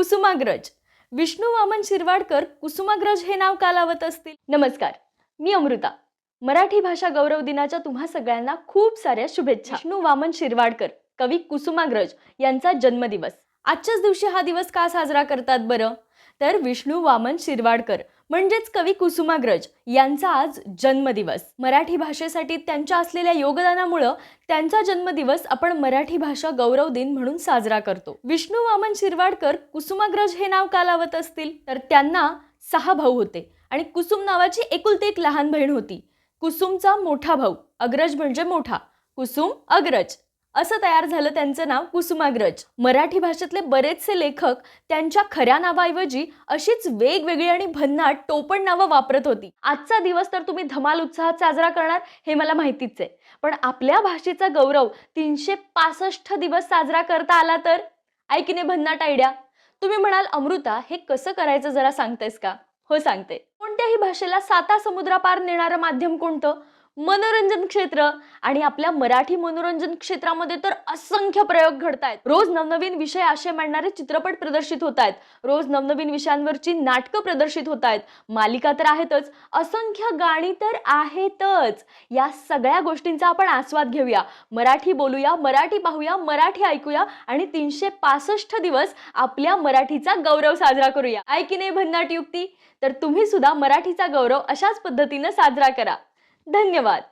कुसुमाग्रज. विष्णू वामन शिरवाडकर कुसुमाग्रज हे नाव का लावत असतील? नमस्कार, मी अमृता. मराठी भाषा गौरव दिनाच्या तुम्हा सगळ्यांना खूप साऱ्या शुभेच्छा. विष्णू वामन शिरवाडकर, कवी कुसुमाग्रज यांचा जन्मदिवस. आजच्याच दिवशी हा दिवस का साजरा करतात बरं? तर विष्णू वामन शिरवाडकर म्हणजेच कवी कुसुमाग्रज यांचा आज जन्मदिवस. मराठी भाषेसाठी त्यांच्या असलेल्या योगदानामुळे त्यांचा जन्मदिवस आपण मराठी भाषा गौरव दिन म्हणून साजरा करतो. विष्णू वामन शिरवाडकर कुसुमाग्रज हे नाव का लावत असतील? तर त्यांना 6 भाऊ होते आणि कुसुम नावाची एकुलती एक लहान बहीण होती. कुसुमचा मोठा भाऊ, अग्रज म्हणजे मोठा, कुसुम अग्रज असं तयार झालं त्यांचं नाव कुसुमाग्रज. मराठी भाषेतले बरेचसे लेखक त्यांच्या खऱ्या नावाऐवजी अशीच वेगवेगळी आणि भन्नाट टोपण नावं वापरत होती. आजचा दिवस तर तुम्ही धमाल उत्साहात साजरा करणार हे मला माहितीच आहे, पण आपल्या भाषेचा गौरव 365 दिवस साजरा करता आला तर? ऐकणे भन्नाट आयडिया. तुम्ही म्हणाल अमृता हे कसं करायचं जरा सांगतेस का? हो सांगते. कोणत्याही भाषेला 7 समुद्रापार नेणारं माध्यम कोणतं? मनोरंजन क्षेत्र. आणि आपल्या मराठी मनोरंजन क्षेत्रामध्ये तर असंख्य प्रयोग घडतायत. रोज नवनवीन विषय आशय मांडणारे चित्रपट प्रदर्शित होत आहेत, रोज नवनवीन विषयांवरची नाटकं प्रदर्शित होत आहेत, मालिका तर आहेतच, असंख्य गाणी तर आहेतच. या सगळ्या गोष्टींचा आपण आस्वाद घेऊया, मराठी बोलूया, मराठी पाहूया, मराठी ऐकूया आणि 365 दिवस आपल्या मराठीचा गौरव साजरा करूया. ऐकी नाही भन्नाट युक्ती? तर तुम्ही सुद्धा मराठीचा गौरव अशाच पद्धतीने साजरा करा. धन्यवाद.